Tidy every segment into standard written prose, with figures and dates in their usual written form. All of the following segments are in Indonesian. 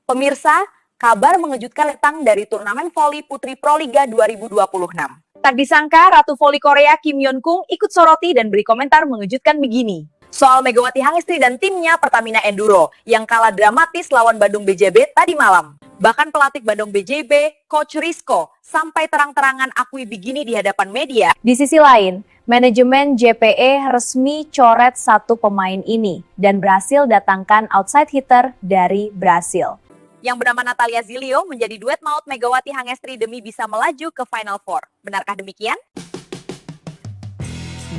Pemirsa, kabar mengejutkan datang dari turnamen voli putri Proliga 2026. Tak disangka, Ratu Voli Korea Kim Yeon-kung ikut soroti dan beri komentar mengejutkan begini. Soal Megawati Hangestri dan timnya Pertamina Enduro yang kalah dramatis lawan Bandung BJB tadi malam. Bahkan pelatih Bandung BJB, Coach Rizko, sampai terang-terangan akui begini di hadapan media. Di sisi lain, manajemen JPE resmi coret satu pemain ini dan berhasil datangkan outside hitter dari Brasil. Yang bernama Natalia Zilio menjadi duet maut Megawati Hangestri demi bisa melaju ke Final Four. Benarkah demikian?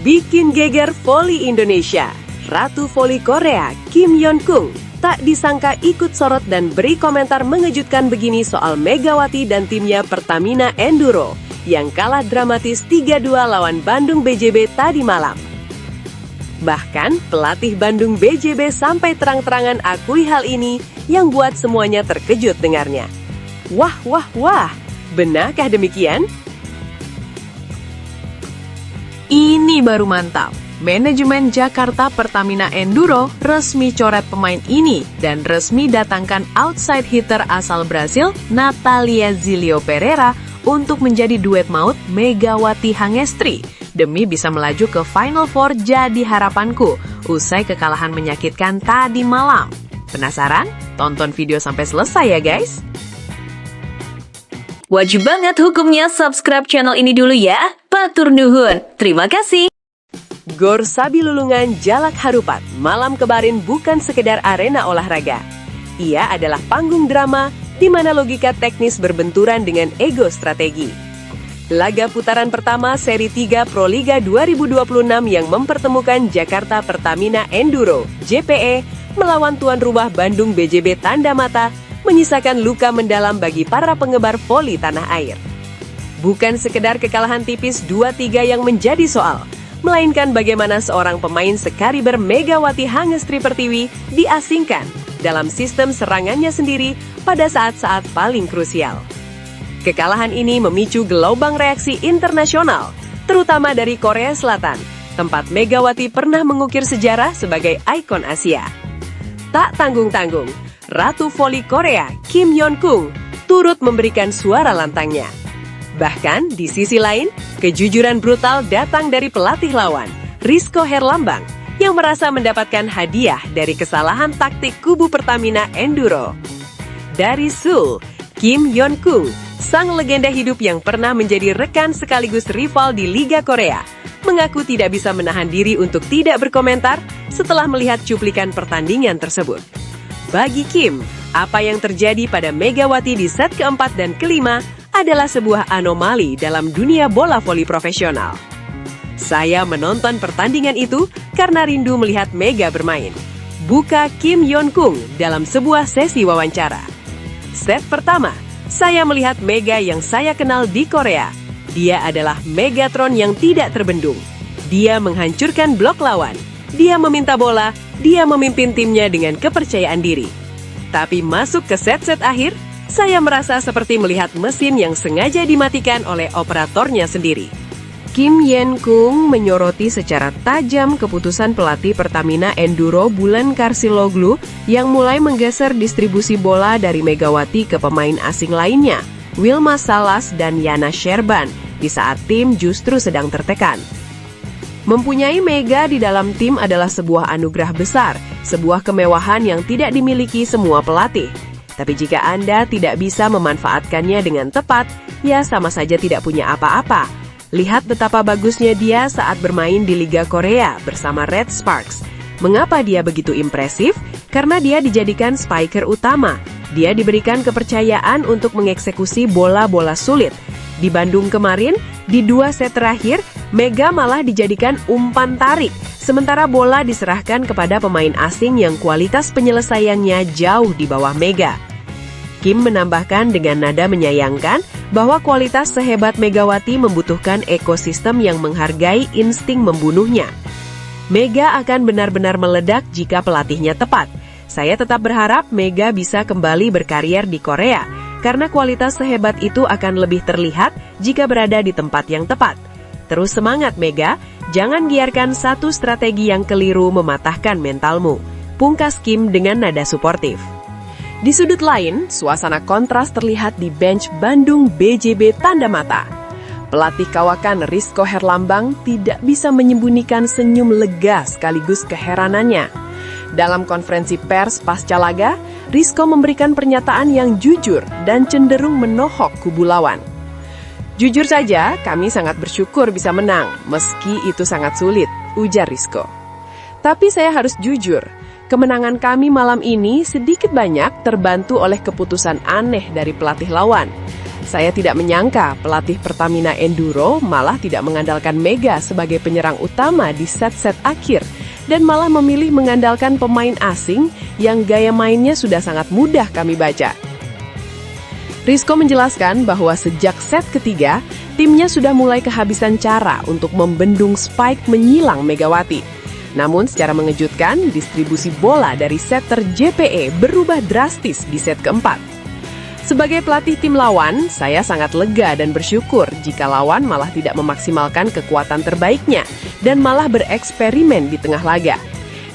Bikin geger voli Indonesia. Ratu voli Korea Kim Yeon-kung tak disangka ikut sorot dan beri komentar mengejutkan begini soal Megawati dan timnya Pertamina Enduro yang kalah dramatis 3-2 lawan Bandung BJB tadi malam. Bahkan pelatih Bandung BJB sampai terang-terangan akui hal ini yang buat semuanya terkejut dengarnya. Wah, benarkah demikian? Ini baru mantap. Manajemen Jakarta Pertamina Enduro resmi coret pemain ini dan resmi datangkan outside hitter asal Brasil Natalia Zilio Pereira untuk menjadi duet maut Megawati Hangestri demi bisa melaju ke Final Four jadi harapanku usai kekalahan menyakitkan tadi malam. Penasaran? Tonton video sampai selesai ya guys! Wajib banget hukumnya subscribe channel ini dulu ya. Patur nuhun. Terima kasih. Gor Sabi Lulungan Jalak Harupat malam kemarin bukan sekedar arena olahraga. Ia adalah panggung drama di mana logika teknis berbenturan dengan ego strategi. Laga putaran pertama seri 3 Proliga 2026 yang mempertemukan Jakarta Pertamina Enduro (JPE) melawan tuan rumah Bandung BJB tanda mata menyisakan luka mendalam bagi para penggemar voli tanah air. Bukan sekedar kekalahan tipis 2-3 yang menjadi soal, melainkan bagaimana seorang pemain sekaliber Megawati Hangestri Pertiwi diasingkan dalam sistem serangannya sendiri pada saat-saat paling krusial. Kekalahan ini memicu gelombang reaksi internasional, terutama dari Korea Selatan, tempat Megawati pernah mengukir sejarah sebagai ikon Asia. Tak tanggung-tanggung, Ratu Voli Korea Kim Yeon-kung turut memberikan suara lantangnya. Bahkan di sisi lain, kejujuran brutal datang dari pelatih lawan, Rizko Herlambang, yang merasa mendapatkan hadiah dari kesalahan taktik kubu Pertamina Enduro. Dari Seoul, Kim Yeon-kung, sang legenda hidup yang pernah menjadi rekan sekaligus rival di Liga Korea, mengaku tidak bisa menahan diri untuk tidak berkomentar setelah melihat cuplikan pertandingan tersebut. Bagi Kim, apa yang terjadi pada Megawati di set keempat dan kelima adalah sebuah anomali dalam dunia bola voli profesional. Saya menonton pertandingan itu karena rindu melihat Mega bermain. Buka Kim Yeon-kung dalam sebuah sesi wawancara. Set pertama, saya melihat Mega yang saya kenal di Korea. Dia adalah Megatron yang tidak terbendung. Dia menghancurkan blok lawan. Dia meminta bola, dia memimpin timnya dengan kepercayaan diri. Tapi masuk ke set-set akhir, saya merasa seperti melihat mesin yang sengaja dimatikan oleh operatornya sendiri. Kim Yeon-kung menyoroti secara tajam keputusan pelatih Pertamina Enduro Bulan Karsiloglu yang mulai menggeser distribusi bola dari Megawati ke pemain asing lainnya, Wilma Salas dan Yana Sherban, di saat tim justru sedang tertekan. Mempunyai Mega di dalam tim adalah sebuah anugerah besar, sebuah kemewahan yang tidak dimiliki semua pelatih. Tapi jika Anda tidak bisa memanfaatkannya dengan tepat, ya sama saja tidak punya apa-apa. Lihat betapa bagusnya dia saat bermain di Liga Korea bersama Red Sparks. Mengapa dia begitu impresif? Karena dia dijadikan spiker utama. Dia diberikan kepercayaan untuk mengeksekusi bola-bola sulit. Di Bandung kemarin, di 2 set terakhir, Mega malah dijadikan umpan tarik, sementara bola diserahkan kepada pemain asing yang kualitas penyelesaiannya jauh di bawah Mega. Kim menambahkan dengan nada menyayangkan bahwa kualitas sehebat Megawati membutuhkan ekosistem yang menghargai insting membunuhnya. Mega akan benar-benar meledak jika pelatihnya tepat. Saya tetap berharap Mega bisa kembali berkarier di Korea, karena kualitas sehebat itu akan lebih terlihat jika berada di tempat yang tepat. Terus semangat Mega, jangan biarkan satu strategi yang keliru mematahkan mentalmu. Pungkas Kim dengan nada suportif. Di sudut lain, suasana kontras terlihat di bench Bandung BJB Tanda Mata. Pelatih kawakan Rizko Herlambang tidak bisa menyembunyikan senyum lega sekaligus keheranannya. Dalam konferensi pers pasca laga, Rizko memberikan pernyataan yang jujur dan cenderung menohok kubu lawan. Jujur saja, kami sangat bersyukur bisa menang, meski itu sangat sulit, ujar Rizko. Tapi saya harus jujur, kemenangan kami malam ini sedikit banyak terbantu oleh keputusan aneh dari pelatih lawan. Saya tidak menyangka pelatih Pertamina Enduro malah tidak mengandalkan Mega sebagai penyerang utama di set-set akhir, dan malah memilih mengandalkan pemain asing yang gaya mainnya sudah sangat mudah kami baca. Rizko menjelaskan bahwa sejak set ketiga, timnya sudah mulai kehabisan cara untuk membendung Spike menyilang Megawati. Namun secara mengejutkan, distribusi bola dari setter JPE berubah drastis di set keempat. Sebagai pelatih tim lawan, saya sangat lega dan bersyukur jika lawan malah tidak memaksimalkan kekuatan terbaiknya dan malah bereksperimen di tengah laga.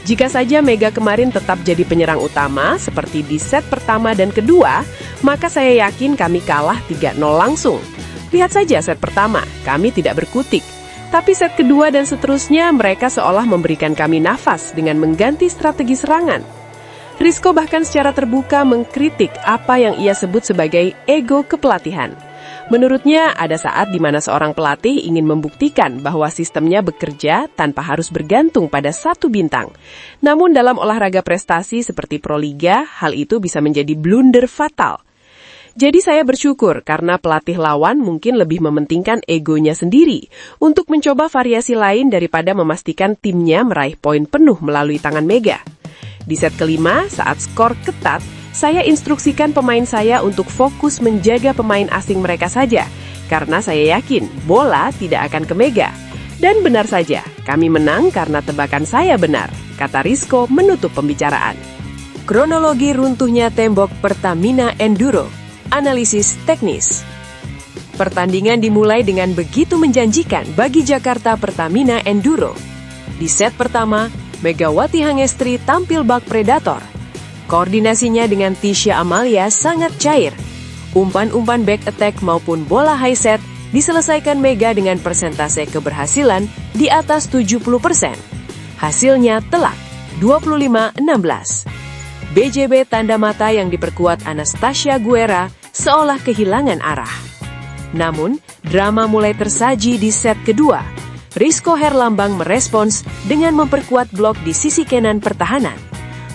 Jika saja Mega kemarin tetap jadi penyerang utama seperti di set pertama dan kedua, maka saya yakin kami kalah 3-0 langsung. Lihat saja set pertama, kami tidak berkutik. Tapi set kedua dan seterusnya mereka seolah memberikan kami nafas dengan mengganti strategi serangan. Rizko bahkan secara terbuka mengkritik apa yang ia sebut sebagai ego kepelatihan. Menurutnya ada saat di mana seorang pelatih ingin membuktikan bahwa sistemnya bekerja tanpa harus bergantung pada satu bintang. Namun dalam olahraga prestasi seperti Proliga, hal itu bisa menjadi blunder fatal. Jadi saya bersyukur karena pelatih lawan mungkin lebih mementingkan egonya sendiri untuk mencoba variasi lain daripada memastikan timnya meraih poin penuh melalui tangan Mega. Di set kelima, saat skor ketat, saya instruksikan pemain saya untuk fokus menjaga pemain asing mereka saja, karena saya yakin bola tidak akan ke Mega. Dan benar saja, kami menang karena tebakan saya benar, kata Rizko menutup pembicaraan. Kronologi runtuhnya tembok Pertamina Enduro. Analisis teknis. Pertandingan dimulai dengan begitu menjanjikan bagi Jakarta Pertamina Enduro. Di set pertama, Megawati Hangestri tampil bak predator. Koordinasinya dengan Tisha Amalia sangat cair. Umpan-umpan back attack maupun bola high set diselesaikan Mega dengan persentase keberhasilan di atas 70%. Hasilnya telak, 25-16. BJB Tanda Mata yang diperkuat Anastasia Guerra seolah kehilangan arah. Namun, drama mulai tersaji di set kedua. Rizko Herlambang merespons dengan memperkuat blok di sisi kanan pertahanan.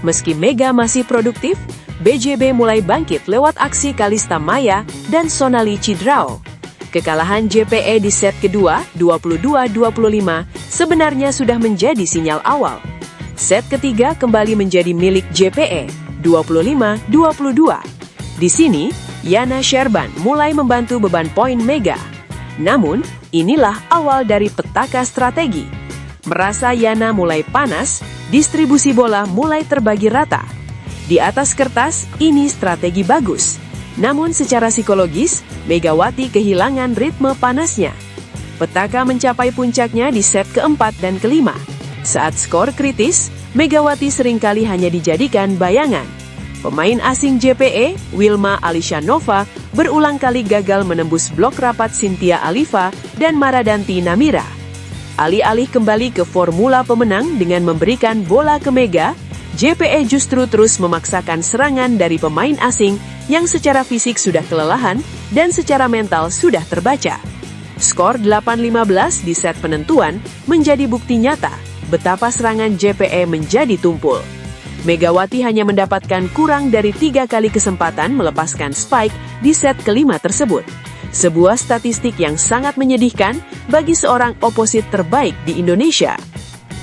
Meski Mega masih produktif, BJB mulai bangkit lewat aksi Kalista Maya dan Sonali Cidrao. Kekalahan JPE di set kedua, 22-25, sebenarnya sudah menjadi sinyal awal. Set ketiga kembali menjadi milik JPE, 25-22. Di sini, Yana Sherban mulai membantu beban poin Mega. Namun, inilah awal dari petaka strategi. Merasa Yana mulai panas, distribusi bola mulai terbagi rata. Di atas kertas, ini strategi bagus. Namun secara psikologis, Megawati kehilangan ritme panasnya. Petaka mencapai puncaknya di set keempat dan kelima. Saat skor kritis, Megawati seringkali hanya dijadikan bayangan. Pemain asing JPE, Wilma Alishanova, berulang kali gagal menembus blok rapat Cynthia Aliva dan Maradanti Namira. Alih-alih kembali ke formula pemenang dengan memberikan bola ke Mega, JPE justru terus memaksakan serangan dari pemain asing yang secara fisik sudah kelelahan dan secara mental sudah terbaca. Skor 8-15 di set penentuan menjadi bukti nyata betapa serangan JPE menjadi tumpul. Megawati hanya mendapatkan kurang dari 3 kali kesempatan melepaskan Spike di set kelima tersebut. Sebuah statistik yang sangat menyedihkan bagi seorang oposit terbaik di Indonesia.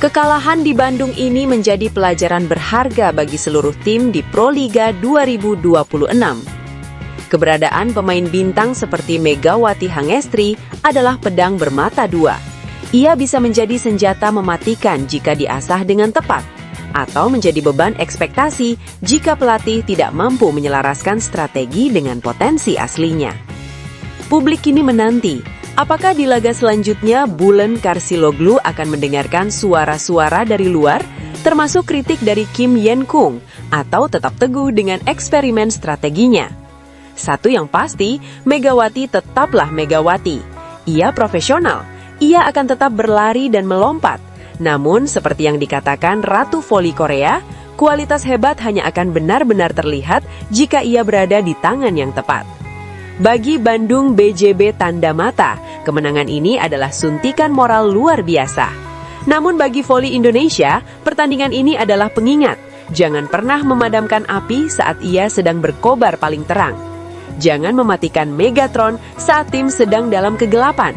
Kekalahan di Bandung ini menjadi pelajaran berharga bagi seluruh tim di Proliga 2026. Keberadaan pemain bintang seperti Megawati Hangestri adalah pedang bermata dua. Ia bisa menjadi senjata mematikan jika diasah dengan tepat, atau menjadi beban ekspektasi jika pelatih tidak mampu menyelaraskan strategi dengan potensi aslinya. Publik kini menanti, apakah di laga selanjutnya Bulen Karsiloglu akan mendengarkan suara-suara dari luar, termasuk kritik dari Kim Yen Kung, atau tetap teguh dengan eksperimen strateginya. Satu yang pasti, Megawati tetaplah Megawati. Ia profesional, ia akan tetap berlari dan melompat. Namun, seperti yang dikatakan Ratu Voli Korea, kualitas hebat hanya akan benar-benar terlihat jika ia berada di tangan yang tepat. Bagi Bandung BJB Tanda Mata, kemenangan ini adalah suntikan moral luar biasa. Namun bagi voli Indonesia, pertandingan ini adalah pengingat. Jangan pernah memadamkan api saat ia sedang berkobar paling terang. Jangan mematikan Megatron saat tim sedang dalam kegelapan.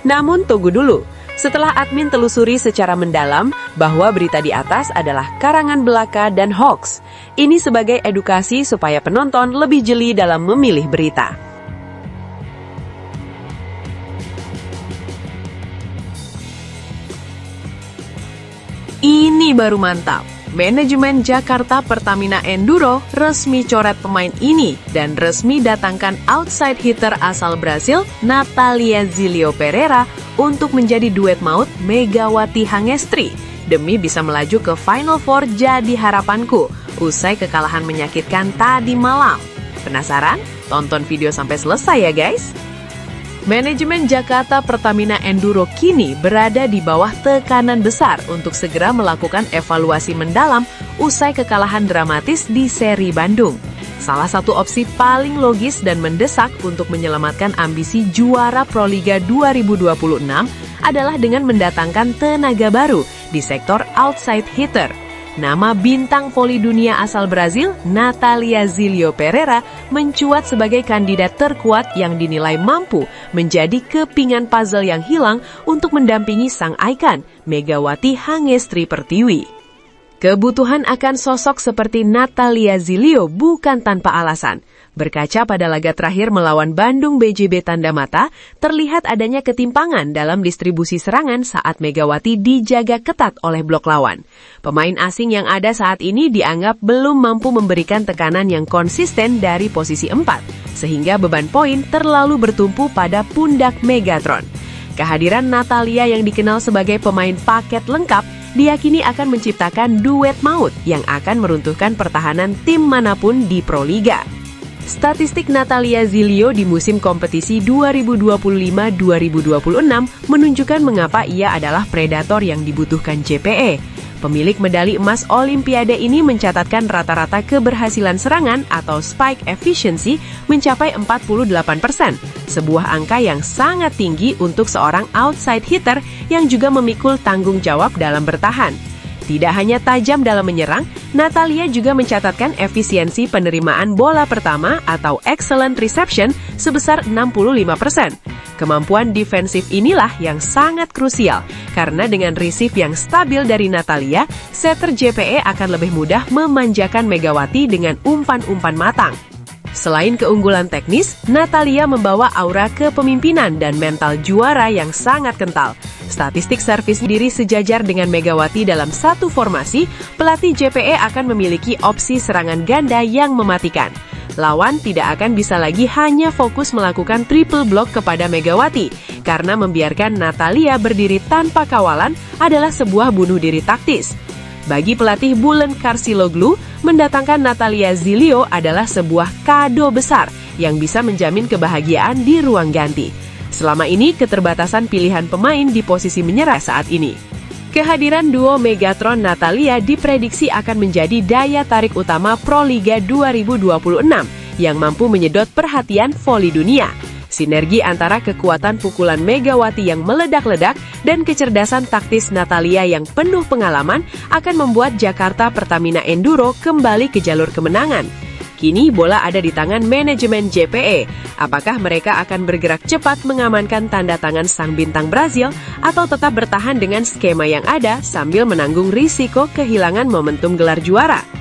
Namun tunggu dulu, setelah admin telusuri secara mendalam bahwa berita di atas adalah karangan belaka dan hoax. Ini sebagai edukasi supaya penonton lebih jeli dalam memilih berita. Ini baru mantap. Manajemen Jakarta Pertamina Enduro resmi coret pemain ini dan resmi datangkan outside hitter asal Brasil, Natalia Zilio Pereira, untuk menjadi duet maut Megawati Hangestri demi bisa melaju ke Final Four jadi harapanku usai kekalahan menyakitkan tadi malam. Penasaran? Tonton video sampai selesai ya guys! Manajemen Jakarta Pertamina Enduro kini berada di bawah tekanan besar untuk segera melakukan evaluasi mendalam usai kekalahan dramatis di seri Bandung. Salah satu opsi paling logis dan mendesak untuk menyelamatkan ambisi juara Proliga 2026 adalah dengan mendatangkan tenaga baru di sektor outside hitter. Nama bintang voli dunia asal Brazil, Natalia Zilio Pereira, mencuat sebagai kandidat terkuat yang dinilai mampu menjadi kepingan puzzle yang hilang untuk mendampingi sang ikon, Megawati Hangestri Pertiwi. Kebutuhan akan sosok seperti Natalia Zilio bukan tanpa alasan. Berkaca pada laga terakhir melawan Bandung BJB Tanda Mata, terlihat adanya ketimpangan dalam distribusi serangan saat Megawati dijaga ketat oleh blok lawan. Pemain asing yang ada saat ini dianggap belum mampu memberikan tekanan yang konsisten dari posisi 4, sehingga beban poin terlalu bertumpu pada pundak Megatron. Kehadiran Natalia yang dikenal sebagai pemain paket lengkap diyakini akan menciptakan duet maut yang akan meruntuhkan pertahanan tim manapun di Proliga. Statistik Natalia Zilio di musim kompetisi 2025-2026 menunjukkan mengapa ia adalah predator yang dibutuhkan JPE. Pemilik medali emas Olimpiade ini mencatatkan rata-rata keberhasilan serangan atau spike efficiency mencapai 48%, sebuah angka yang sangat tinggi untuk seorang outside hitter yang juga memikul tanggung jawab dalam bertahan. Tidak hanya tajam dalam menyerang, Natalia juga mencatatkan efisiensi penerimaan bola pertama atau excellent reception sebesar 65%. Kemampuan defensif inilah yang sangat krusial, karena dengan receive yang stabil dari Natalia, setter JPE akan lebih mudah memanjakan Megawati dengan umpan-umpan matang. Selain keunggulan teknis, Natalia membawa aura kepemimpinan dan mental juara yang sangat kental. Statistik servis diri sejajar dengan Megawati dalam satu formasi, pelatih JPE akan memiliki opsi serangan ganda yang mematikan. Lawan tidak akan bisa lagi hanya fokus melakukan triple block kepada Megawati, karena membiarkan Natalia berdiri tanpa kawalan adalah sebuah bunuh diri taktis. Bagi pelatih Bulen Karsiloglu, mendatangkan Natalia Zilio adalah sebuah kado besar yang bisa menjamin kebahagiaan di ruang ganti. Selama ini, keterbatasan pilihan pemain di posisi menyerang saat ini. Kehadiran duo Megatron Natalia diprediksi akan menjadi daya tarik utama Proliga 2026 yang mampu menyedot perhatian voli dunia. Sinergi antara kekuatan pukulan Megawati yang meledak-ledak dan kecerdasan taktis Natalia yang penuh pengalaman akan membuat Jakarta Pertamina Enduro kembali ke jalur kemenangan. Kini bola ada di tangan manajemen JPE. Apakah mereka akan bergerak cepat mengamankan tanda tangan sang bintang Brazil atau tetap bertahan dengan skema yang ada sambil menanggung risiko kehilangan momentum gelar juara?